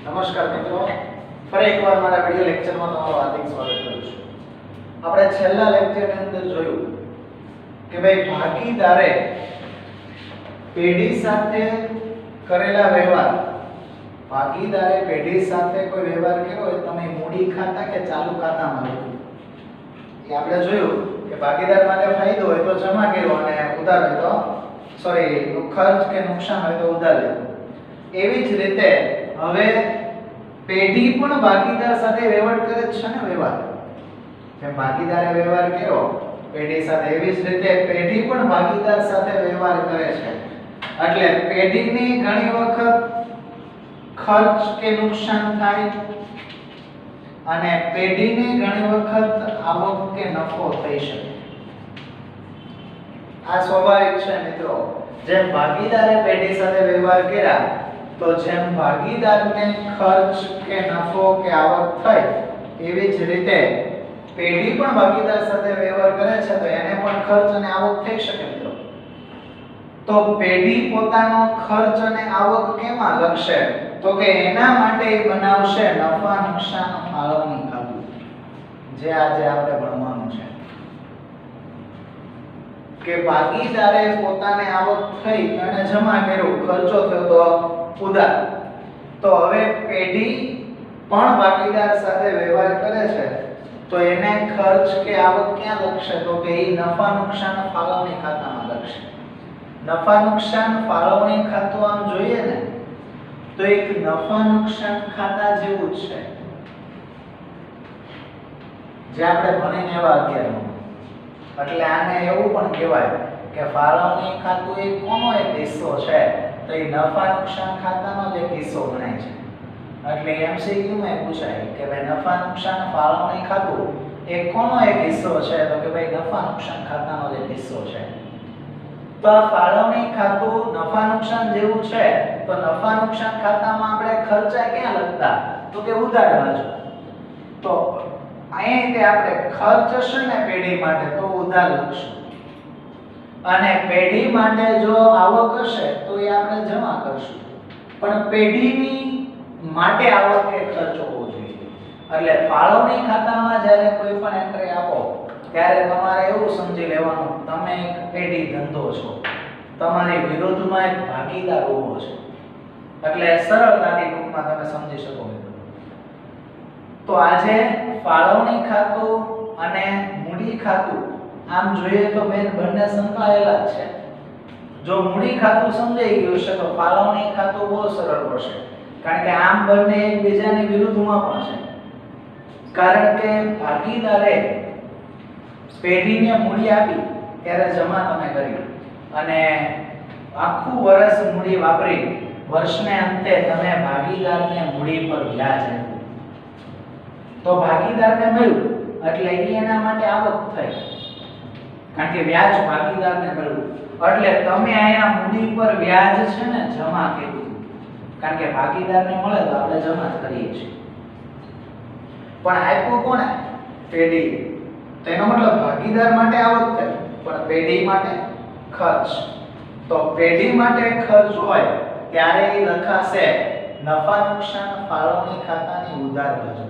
નમસ્કાર મિત્રો, ફરી એકવાર મારા વિડિયો લેક્ચરમાં તમારું હાર્દિક સ્વાગત કરું છું. આપણે છેલ્લા લેક્ચરની અંદર જોયું કે ભાઈ ભાગીદારે પેઢી સાથે કરેલા વ્યવહાર, ભાગીદારે પેઢી સાથે કોઈ વ્યવહાર કર્યો હોય, તમે મૂડી ખાતા કે ચાલુ ખાતામાં લખ્યું. એ આપણે જોયું કે ભાગીદાર માટે ફાયદો હોય તો જમા કર્યો અને ઉધાર હોય તો ખર્ચ કે નુકસાન હોય તો ઉધાર લીધું. એવી જ રીતે હવે પેઢી પણ ભાગીદાર સાથે વ્યવહાર કરે છે ને વ્યવહાર. જેમ ભાગીદારે વ્યવહાર કર્યો પેઢી સાથે, એવી જ રીતે પેઢી પણ ભાગીદાર સાથે વ્યવહાર કરે છે. એટલે પેઢીની ઘણી વખત ખર્ચ કે નુકસાન થાય અને પેઢીની ઘણી વખત આવક કે નફો થઈ શકે. આ સ્વાભાવિક છે મિત્રો. જેમ ભાગીદારે પેઢી સાથે વ્યવહાર કર્યા તો જેમ ભાગીદારને ખર્ચ કે નફો કે આવક થઈ, એવી જ રીતે પેઢી પણ ભાગીદાર સાથે વ્યવહાર કરે છે તો એને પણ ખર્ચ અને આવક થઈ શકે મિત્રો. તો પેઢી પોતાનો ખર્ચ અને આવક કેમાં લખશે? તો કે એના માટે બનાવશે નફા નુકસાન ફાળવણી ખાતું, જે આજે આપણે ભણવાનું છે. કે ભાગીદારે પોતાને આવક થઈ અને જમા કર્યું, ખર્ચો થયો તો ઉધાર. તો હવે પેઢી પણ ભાગીદાર સાથે વ્યવહાર કરે છે તો એને ખર્ચ કે આવક ક્યાં લખશે? તો કે એ નફા નુકસાન ફાળવણી ખાતામાં લખશે. નફા નુકસાન ફાળવણી ખાતું આમ જોઈએ ને તો એક નફા નુકસાન ખાતા જેવું જ છે જે આપણે ભણીને એવા 11. એટલે આને એવું પણ કહેવાય કે ફાળવણી ખાતું એ કોનો એક હિસ્સો છે? તો એ નફા નુકસાન ખાતાનો જ એક હિસ્સો ગણાય છે. એટલે MCQ માં પૂછાય કે ભાઈ નફા નુકસાન ફાળવણી ખાતું એ કોનો એક હિસ્સો છે? તો કે ભાઈ નફા નુકસાન ખાતાનો જ એક હિસ્સો છે. તો આ ફાળવણી ખાતું નફા નુકસાન જેવું છે તો નફા નુકસાન ખાતામાં આપણે ખર્ચા ક્યાં લખતા? તો કે ઉધાર બાજુ. તો અહીં તે આપણે ખર્ચ હશે ને પેઢી માટે તો ઉધાર લખશું, અને પેઢી માટે જો આવક હશે તો એ આપણે જમા કરશું. પણ પેઢીની માટે આવક કે ખર્ચ હોવો જોઈએ. એટલે ફાળવણી ખાતામાં જ્યારે કોઈ પણ એન્ટ્રી આપો ત્યારે તમારે એવું સમજી લેવાનું તમે એક પેઢી ધંધો છો, તમારી વિરોધમાં એક ભાગીદાર ઊભો છે. એટલે સરળતાથી ટૂંકમાં તમે સમજી શકો. તો આજે ફાળવણી ખાતું અને મૂડી ખાતું આમ જોઈએ તો બંને સંકળાયેલા જ છે. જો મૂડી ખાતું સમજાઈ ગયું છે તો ફાળવણી ખાતું બહુ સરળ પડશે, કારણ કે આમ બંને એકબીજાની વિરુદ્ધમાં પણ છે. કારણ કે ભાગીદારે પેઢીને મૂડી આપી ત્યારે જમા તમે કરી અને આખું વર્ષ મૂડી વાપરી વર્ષને અંતે તમે ભાગીદારને મૂડી પર વ્યાજ આપ્યું. તો ભાગીદારને મળ્યું એટલે એના માટે આવક થઈ, કારણ કે વ્યાજ ભાગીદારને મળ્યું. એટલે તમે અહીંયા મૂડી પર વ્યાજ છે ને જમા કર્યું, કારણ કે ભાગીદારને મળે તો આપણે જમા કરીએ છીએ. પણ આપ્યું કોને? પેઢી. તેનો મતલબ ભાગીદાર માટે આવક થઈ પણ પેઢી માટે ખર્ચ. તો પેઢી માટે ખર્ચ હોય ત્યારે એ લખાશે નફા નુકસાન ફાળવણી ખાતાની ઉધાર બાજુ.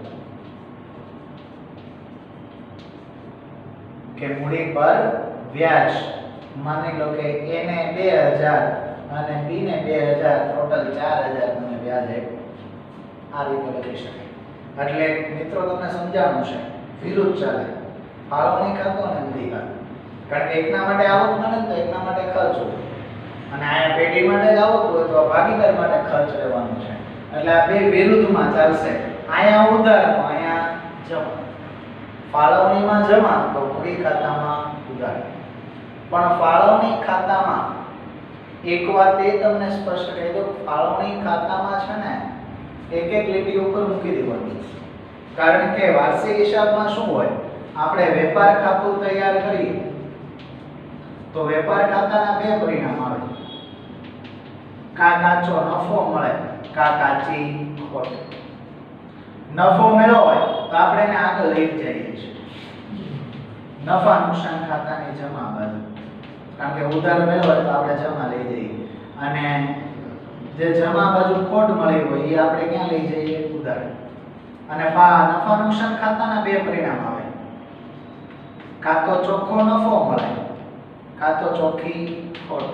કે મૂડી પર વ્યાજ, માની લો કે A ને 2000 અને B ને 2000, ટોટલ 4000 તમને વ્યાજ આપ્યું. આ રીતે લખી શકાય. એટલે મિત્રો તમને સમજાવવાનું છે વિરુદ્ધ ચાલે ફાળવણી ખાતું અને મૂડી ખાતું. કારણ કે એકના માટે આવક મળે તો એકના માટે ખર્ચ હોય, અને આયા પેઢી માટે જ આવક હોય તો ભાગીદાર માટે ખર્ચ રહેવાનું છે. એટલે આ બે વિરુદ્ધમાં ચાલશે. આયા ઉધાર તો આયા જમા. ફાળવણીમાં જમા તો મૂડી ખાતામાં ઉધાર. પણ ફાળવણી ખાતામાં એક વાત એ તમને સ્પષ્ટ કહી દઉં, ફાળવણી ખાતામાં છે ને એક એક લીટી ઉપર મૂકી દેવાની. કારણ કે વાર્ષિક હિસાબમાં શું હોય, આપણે વેપાર ખાતું તૈયાર કરીએ તો વેપાર ખાતાના બે પરિણામ આવે. કા કાચો નફો મળે, કા કાચી ખોટ. નફો મેળવ્યો હોય તો આપણે એને આગળ લઈ જઈએ છીએ નફા નુકસાન ખાતાની જમા બાજુ, કારણ કે ઉધાર મેળવ્યો હોય તો આપણે જમા લઈ જઈએ. અને જે જમા બાજુ ખોટ મળી હોય એ આપણે ક્યાં લઈ જઈએ ઉધાર. અને નફા નુકસાન ખાતાના બે પરિણામ આવે, કાં તો ચોખ્ખો નફો મળે કાં તો ચોખ્ખી ખોટ.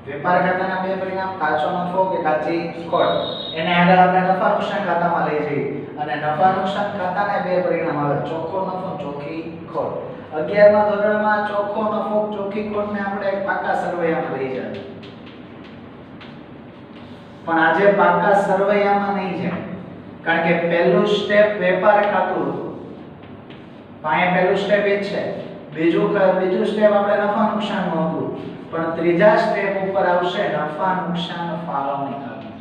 વેપાર ખાતાના બે પરિણામ, કાચો નફો કે કાચી ખોટ. એને આગળ આપણે નફા નુકસાન ખાતામાં લઈ જઈએ અને નફા નુકસાન ખાતાના બે પરિણામ આવે, ચોખ્ખો નફો ચોખ્ખી ખોટ. 11મા ધોરણમાં ચોખ્ખો નફો ચોખ્ખી ખોટને આપણે પાકા સરવૈયામાં લઈ જાય, પણ આજે પાકા સરવૈયામાં નહીં જાય, કારણ કે પહેલું સ્ટેપ વેપાર ખાતું હતું, પાયે પહેલું સ્ટેપ એ છે. બીજું સ્ટેપ આપણે નફા નુકસાનનું હતું, પણ ત્રીજા સ્ટેપ ઉપર આવશે નફા નુકસાન ફાળવણી ખાતું.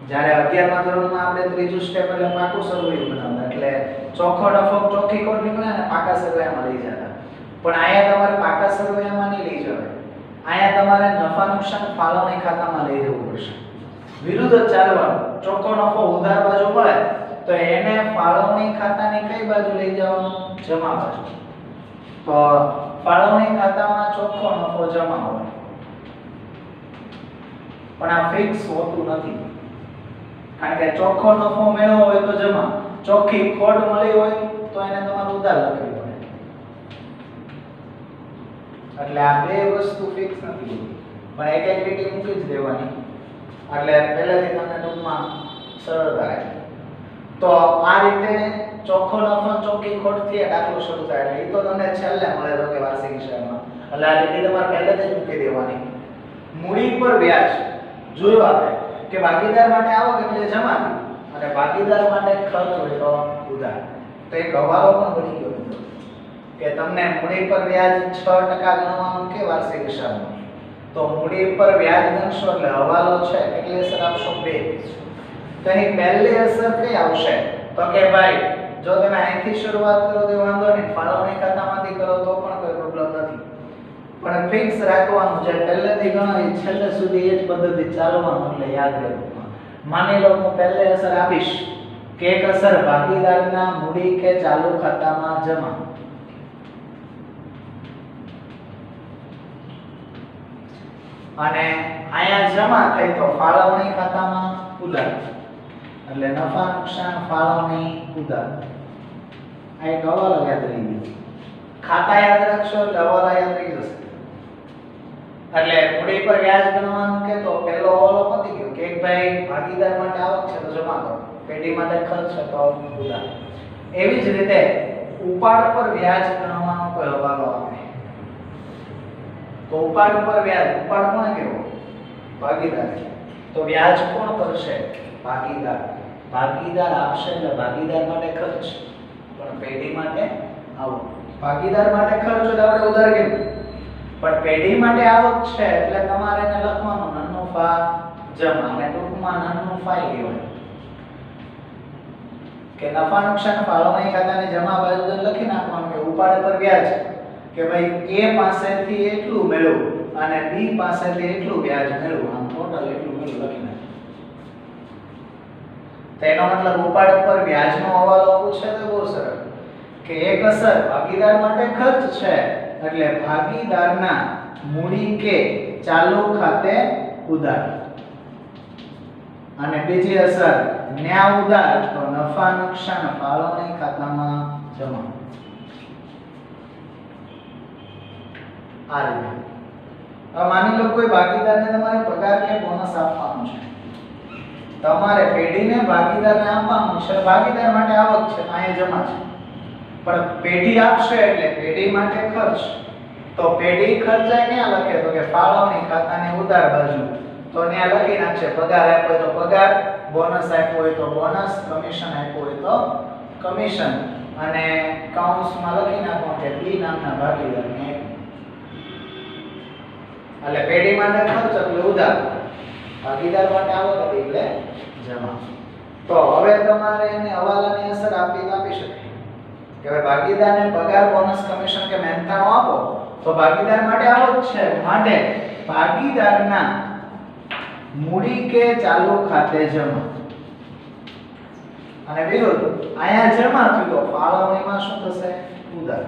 જ્યારે 11મા ધોરણમાં આપણે ત્રીજું સ્ટેપ એટલે પાકું સરવૈયું બનાવતા, એટલે ચોખ્ખો નફો ચોખ્ખી ખોટ નીકળે અને પાકા સરવૈયામાં લઈ જતા. પણ આયા તમારે પાકા સરવૈયામાં નહીં લઈ જવાય, આયા તમારે નફા નુકસાન ફાળવણી ખાતામાં લઈ જવું પડશે. વિરુદ્ધ ચાલવાનું, ચોખ્ખો નફો ઉધાર બાજુ મળે તો એને ફાળવણી ખાતાની કઈ બાજુ લઈ જવાનું? જમા બાજુ. તો ફાળવણી ખાતામાં ચોખ્ખો નફો જમા હોય, પણ આ ફિક્સ હોતું નથી, કારણ કે ચોખ્ખો નફો મેળવો હોય તો જમા, ચોખ્ખી ખોટ મળી હોય તો એને તમારે ઉધાર લખવી પડે. એટલે આ બે વસ્તુ ફિક્સ નથી, પણ એક એક લીટી મૂકી જ દેવાની, એટલે પહેલાથી તમને ટૂંકમાં સરળતા રહે. તો આ રીતે ચોખ્ખો નફો ચોખ્ખી ખોટથી દાખલો શરૂ થાય, એટલે એ તો તમને છેલ્લે મળે તો કે વાર્ષિક હિસાબમાં, એટલે આ લીટી તમારે પહેલેથી જ મૂકી દેવાની. મૂડી પર વ્યાજ જોયું આપણે કે ભાગીદાર માટે આવક એટલે જમા અને ભાગીદાર માટે ખર્ચ હોય તો ઉધાર. તો એક હવાલો પણ બની ગયો મિત્રો કે તમને મૂડી પર વ્યાજ 6% ગણવાનું કે વાર્ષિક હિસાબમાં. તો મૂડી પર વ્યાજ ગણશો એટલે હવાલો છે કેટલી અસર આપશો? 2. તો એની પહેલી અસર કઈ આવશે? તો કે ભાઈ જો તમે અહીંથી શરૂઆત કરો તો વાંધો નહીં, ફાળવણી ખાતામાંથી કરો તો પણ કોઈ પ્રોબ્લેમ નથી, પણ ફિક્સ રાખવાનું છે પહેલેથી ગણો એ છેલ્લે સુધી એ જ પદ્ધતિ ચાલવાનું, એટલે યાદ રાખવું. માની લો હું પહેલે અસર આપીશ કે એક અસર ભાગીદારના મૂડી કે ચાલુ ખાતામાં જમા, અને અહીંયા જમા થઈ તો ફાળવણી ખાતામાં ઉધાર, એટલે નફા નુકસાન ફાળવણી ઉધાર. આ એક હવાલો યાદ રહી ગયો, ખાતા યાદ રાખશો એટલે હવાલો યાદ રહી જશે. એટલે મૂડી પર વ્યાજ ગણવાનું કે તો પહેલો હવાલો પતી ગયો કે એક ભાઈ ભાગીદાર માટે આવક છે તો જમા કરો, પેઢી માટે ખર્ચ છે તો ઉધાર. એવી જ રીતે ઉપાડ પર વ્યાજ ગણવાનો કોઈ હવાલો આવે તો ઉપાડ પર વ્યાજ, ઉપાડ કોણ કેવો? ભાગીદાર. તો વ્યાજ કોણ કરશે? ભાગીદાર. ભાગીદાર આપશે એટલે ભાગીદાર માટે ખર્ચ, પણ પેઢી માટે આવક. ભાગીદાર માટે ખર્ચ એટલે આપણે ઉધાર કેવું, પણ પેઢી માટે આવક છે એટલે તમારે એને લખવાનું નાનું ફા જમા, અને ટૂંકમાં નાનું ફાઈ કહેવાય કે નફા નુકસાન ફાળવણી ખાતાની જમા બાજુ લખી નાખવાનું કે ઉપાડ પર વ્યાજ કે ભાઈ A પાસેથી એટલું મેળવું અને B પાસેથી એટલું વ્યાજ મેળવું, આમ ટોટલ એટલું મેળવું લખી નાખો. તેનો મતલબ ઉપાડ પર વ્યાજનો હવાલો પૂછે તો બહુ સરળ કે એક અસર ભાગીદાર માટે ખર્ચ છે એટલે ભાગીદારના મૂડી કે ચાલુ ખાતે ઉધાર, અને બીજી અસર ન્યા ઉધાર તો નફા નુકસાન ફાળવણી ખાતામાં જમા. આ રીતે હવે માની લો કોઈ ભાગીદારને તમારે પગાર કે બોનસ આપવાનું છે, તમારે પેઢીને ભાગીદારને આપવાનું છે, ભાગીદાર માટે આવક છે અહીંયા જમા છે, પણ પેઢી આપશે એટલે પેઢી માટે ખર્ચ, તો પેઢી ખર્ચા ક્યાં લખે તો કે ફાળવણી ખાતાની ઉધાર બાજુ, તો ત્યાં લખી નાખશે પગાર આપ્યો હોય તો પગાર, બોનસ આપ્યો હોય તો બોનસ, કમિશન આપ્યો હોય તો કમિશન, અને કૌંસમાં લખી નાખો કે બી નામના ભાગીદારને. એટલે પેઢી માટે ખર્ચ એટલે ઉધાર, ભાગીદાર માટે આવક એટલે જમા. તો હવે તમારે એને હવાલાની અસર આપી શકે કે ભાઈ ભાગીદારને પગાર, બોનસ, કમિશન કે મહેનતાણું આપો તો ભાગીદાર માટે આવક છે, માટે ભાગીદારના મૂડી કે ચાલુ ખાતે જમા. અને વિરુદ્ધ અહીંયા જમા થયું તો ફાળવણીમાં શું થશે? ઉધાર.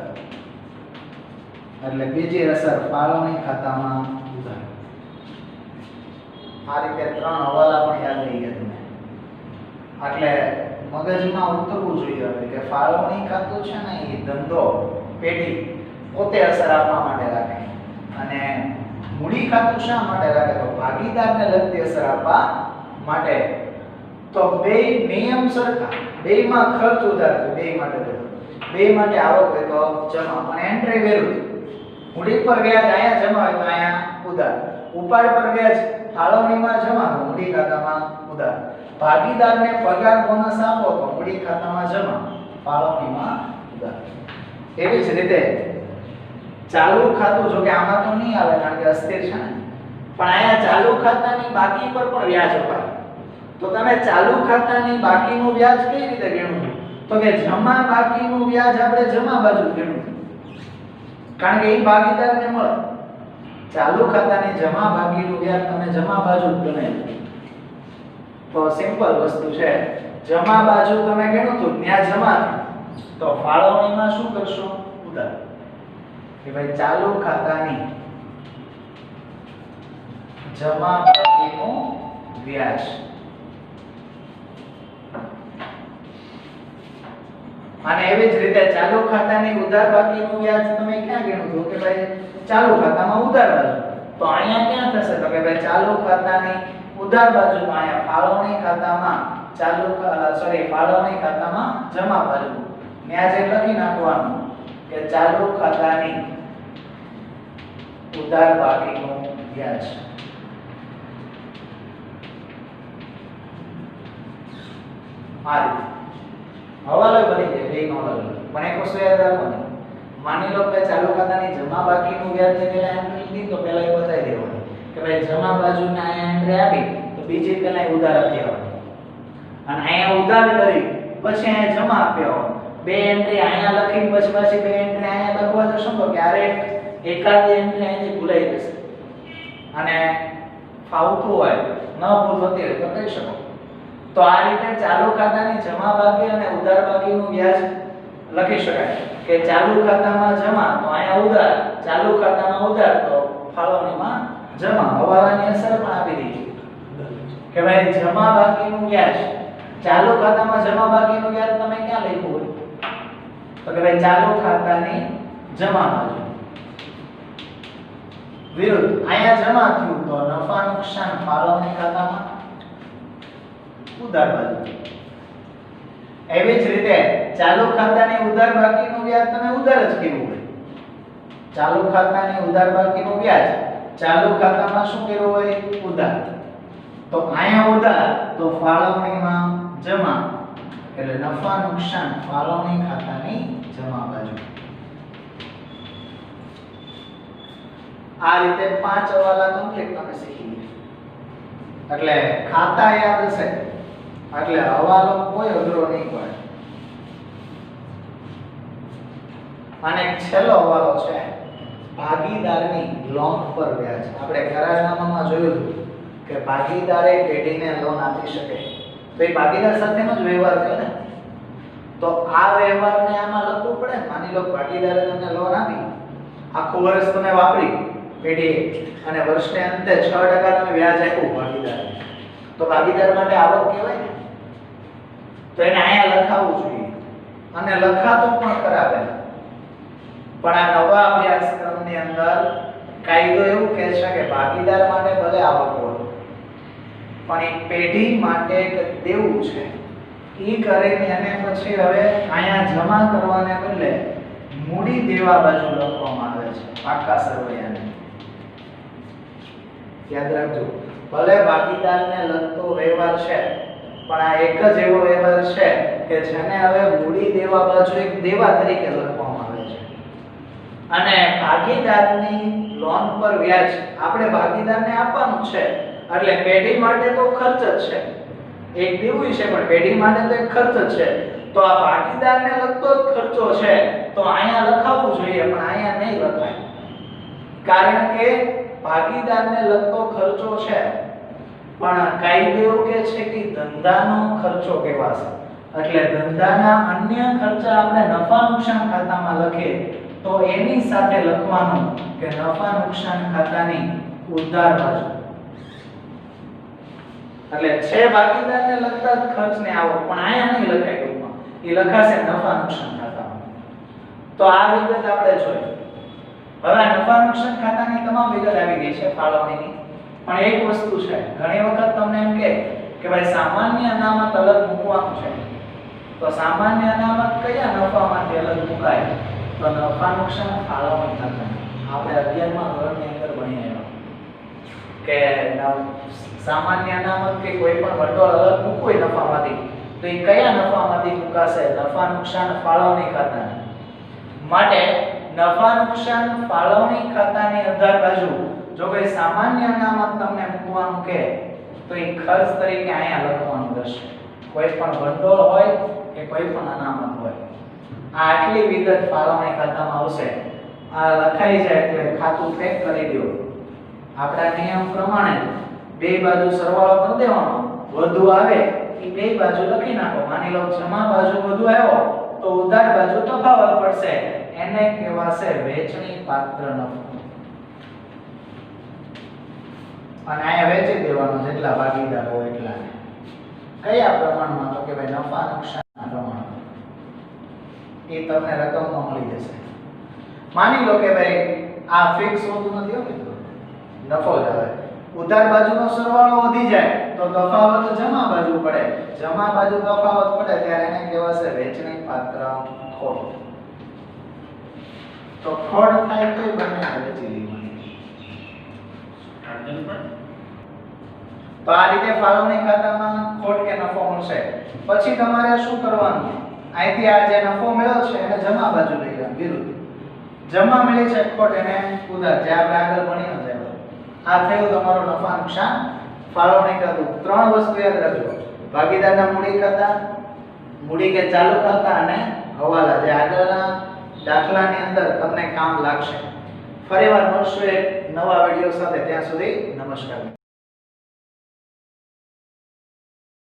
એટલે બીજી અસર ફાળવણી ખાતામાં ઉધાર. આ રીતે 3 હવાલા પણ યાદ રહી ગયા તમને. એટલે મગજમાં ઉતરવું જોઈએ હવે કે ફાળવણી ખાતું છે ને એ ધંધો પેઢી પોતે અસર આપવા માટે રાખે અને મૂડી ખાતું શા માટે રાખે? તો ભાગીદારને લગતી અસર આપવા માટે. તો બે નિયમ સરખા, બેયમાં ખર્ચ ઉધાર છે, બેય માટે બધું. બેય માટે આવક હોય તો જમા અને એન્ટ્રી વિરુદ્ધ. મૂડી પર વ્યાજ અહીંયા જમા હોય તો અહીંયા ઉધાર. ઉપાડ પર વ્યાજ ફાળવણીમાં જમા તો મૂડી ખાતામાં ઉધાર. ભાગીદારને પગાર બોનસ આપો તો મૂડી ખાતામાં જમા, ફાળવણીમાં ઉધાર. એવી જ રીતે ચાલુ ખાતું, જો કે આમાં તો નહીં આવે કારણ કે અસ્થિર છે ને, પણ અહીંયા ચાલુ ખાતાની બાકી પર પણ વ્યાજ અપાય. તો તમે ચાલુ ખાતાની બાકીનું વ્યાજ કઈ રીતે ગણવું? તો કે જમા બાકીનું વ્યાજ આપણે જમા બાજુ ગણવું, કારણ કે એ ભાગીદારને મળે. ચાલુ ખાતાની જમા બાકીનું વ્યાજ તમે જમા બાજુ જ ગણાય. તો સિમ્પલ વસ્તુ છે, જમા બાજુ તમે ગણ્યું તો ત્યાં જમા તો ફાળવણીમાં શું કરશો? ઉધાર. કે ભાઈ ચાલુ ખાતાની જમા બાકીનું વ્યાજ. અને એવી જ રીતે ચાલુ ખાતાની ઉધાર બાકીનું વ્યાજ તમે ક્યાં ગણ્યું તો કે ભાઈ ચાલુ ખાતામાં ઉધાર બાજુ. તો અહીંયા ક્યાં થશે? તો કે ભાઈ ચાલુ ખાતાની ઉધાર બાજુ તો અહીંયા ફાળવણી ખાતામાં ફાળવણી ખાતામાં જમા બાજુ. ત્યાં જે લખી નાખવાનું કે ચાલુ ખાતાની ઉધાર બાકીનું વ્યાજ. આ રીતે હવાલો બની જાય બે નો અલગ. પણ એક વસ્તુ યાદ રાખવાની, માની લો કે ચાલુ ખાતાની જમા બાકીનું વ્યાજ જે પહેલા એન્ટ્રી લીધી તો પહેલા એ બતાવી દેવાનું કે ભાઈ જમા બાજુને અહીંયા એન્ટ્રી આપી તો બીજી પહેલા ઉધાર આપી આવવાની, અને અહીંયા ઉધાર કરી પછી અહીંયા જમા આપ્યા હોય. બે એન્ટ્રી અહીંયા લખી પછી બે એન્ટ્રી અહીંયા લખવા જશો તો ક્યારેક એકાદ એન્ટ્રી અહીંથી ભૂલાઈ જશે, અને ફાવતું હોય ન ભૂલ થતી હોય તો કહી શકો. તો આ રીતે ચાલુ ખાતાની જમા બાકી અને ઉધાર બાકીનું વ્યાજ લખી શકાય કે ચાલુ ખાતામાં જમા તો અહીંયા ઉધાર, ચાલુ ખાતામાં ઉધાર તો ફાળવણીમાં જમા. હવાલાની અસર પણ આપી દીધી કે ભાઈ જમા બાકીનું વ્યાજ, ચાલુ ખાતામાં જમા બાકીનું વ્યાજ તમે ક્યાં લખ્યું હોય? તો કે ભાઈ ચાલુ ખાતાની જમા બાજુ વિરુદ્ધ અહીંયા જમા થયું તો નફા નુકસાન ફાળવણી ખાતામાં ઉધાર બાજુ. એવી જ રીતે ચાલુ ખાતાની ઉધાર બાકીનું વ્યાજ તમે ઉધાર જ કર્યું હોય. ચાલુ ખાતાની ઉધાર બાકીનું વ્યાજ ચાલુ ખાતામાં શું કર્યું હોય? ઉધાર. તો અહીંયા ઉધાર તો ફાળવણીમાં જમા, એટલે નફા નુકસાન ફાળવણી ખાતાની જમા બાજુ. આ રીતે 5 હવાલા કમ્પ્લીટ તમે શીખી ગયા. એટલે ખાતા યાદ હશે એટલે હવાલો કોઈ અઘરો નહીં પડે. અને છેલ્લો હવાલો છે ભાગીદારની લોન પર વ્યાજ. આપણે કરારનામામાં જોયું કે ભાગીદારે પેઢીને લોન આપી શકે તો એ ભાગીદાર સાથેનો જ વ્યવહાર થયો ને, તો આ વ્યવહારને આમાં લખવું પડે. માની લો ભાગીદારે તમને લોન આપી, આખું વર્ષ તમે વાપરી પેઢી, અને વર્ષને અંતે 6% તમે વ્યાજ આપ્યું ભાગીદારને, તો ભાગીદાર માટે આવક કહેવાય ને. તો એને અહીંયા લખાવવું જોઈએ, અને લખાતું પણ ખરા. પણ આ નવા અભ્યાસક્રમની અંદર કાયદો એવું કહે છે કે ભાગીદાર માટે ભલે આવક હોય પણ એ પેઢી માટે દેવું છે ઈ કરીને એને પછી હવે અહીંયા જમા કરવાને બદલે મૂડી દેવા બાજુ લખવામાં આવે છે પાકા સરવૈયાને. યાદ રાખજો, ભલે ભાગીદારને લગતો વ્યવહાર છે પણ આ એક જ એવો વ્યવહાર છે કે જેને હવે મૂડી દેવા બાજુ એક દેવા તરીકે લખવામાં આવે છે. અને ભાગીદારની લોન પર વ્યાજ આપણે ભાગીદારને આપવાનું છે, એટલે પેઢી માટે તો ખર્ચ જ છે, એક દેવું છે પણ પેઢી માટે તો એક ખર્ચ જ છે. તો આ ભાગીદારને લગતો જ ખર્ચો છે તો અહીંયા લખાવવું જોઈએ, પણ અહીંયા નહીં લખાય, કારણ કે ભાગીદારને લગતો ખર્ચો છે પણ કાયદો એવું કહે છે કે ધંધાનો ખર્ચો કહેવાશે. એટલે ધંધાના અન્ય ખર્ચા આપણે નફા નુકસાન ખાતામાં લખીએ તો એની સાથે લખવાનું કે નફા નુકસાન ખાતાની ઉધાર બાજુ. એટલે છે ભાગીદારને લગતા જ ખર્ચને આવક, પણ આયા નહીં લખાય ટૂંકમાં. એ લખાશે નફા નુકસાન ખાતામાં. તો આ વિગત આપણે જોઈ. હવે આ નફા નુકસાન ખાતાની તમામ વિગત આવી ગઈ છે ફાળવણીની. પણ એક વસ્તુ છે, ઘણી વખત તમને એમ કે ભાઈ સામાન્ય અનામત અલગ મૂકવાનું છે. તો સામાન્ય અનામત કયા નફામાંથી અલગ મુકાય? તો નફા નુકસાન ફાળવણી ખાતાની. આપણે 11મા ધોરણની અંદર ભણી આવ્યા કે સામાન્ય અનામત કે કોઈ પણ ભંડોળ અલગ મૂકવું હોય નફામાંથી, તો એ કયા નફામાંથી મુકાશે? નફા નુકસાન ફાળવણી ખાતાની. માટે નફા નુકસાન ફાળવણી ખાતાની આધાર બાજુ જો કોઈ સામાન્ય અનામત તમને મૂકવાનું કે તો એ ખર્ચ તરીકે અહીંયા લખવાનું રહેશે. કોઈ પણ ભંડોળ હોય કે કોઈ પણ અનામત હોય, આ આટલી વિગત ફાળવણી ખાતામાં આવશે. આ લખાઈ જાય એટલે ખાતું પેક કરી દો. આપણા નિયમ પ્રમાણે બે બાજુ સરવાળો કરી દેવાનો, વધુ આવે એ બે બાજુ લખી નાખો. માની લો જમા બાજુ વધુ આવ્યો તો ઉધાર બાજુ તફાવત પડશે, એને કહેવાશે વેચણી પાત્ર નફો. અને અહીંયા વેચી દેવાનો જેટલા ભાગીદાર હોય એટલા. કયા પ્રમાણમાં? તો કે ભાઈ નફા નુકસાનના પ્રમાણમાં. એ તમને રકમમાં મળી જશે. માની લો કે ભાઈ આ ફિક્સ હોતું નથી હો મિત્રો, નફો જ આવે. ઉધાર બાજુનો સરવાળો વધી જાય તો તફાવત જમા બાજુ પડે. જમા બાજુ તફાવત પડે ત્યારે એને કહેવાશે વેચણી પાત્ર ખોટ. તો ખોટ થાય તો બંને વેચી લેવાની. તો આ રીતે ફાળવણી ખાતામાં ખોટ કે નફો મળશે. પછી તમારે શું કરવાનું? અહીંથી આ જે નફો મળ્યો છે એને જમા બાજુ લઈ જવાનું વિરુદ્ધ. જમા મળી છે ખોટ એને ઉધાર, જે આપણે આગળ ભણીને જાય. આ થયું તમારું નફા નુકસાન ફાળવણી ખાતું. ત્રણ વસ્તુ યાદ રાખજો: ભાગીદારના મૂડી ખાતા, મૂડી કે ચાલુ ખાતા અને હવાલા, જે આગળના દાખલાની અંદર તમને કામ લાગશે. ફરીવાર મળશું એક નવા વિડિયો સાથે. ત્યાં સુધી નમસ્કાર.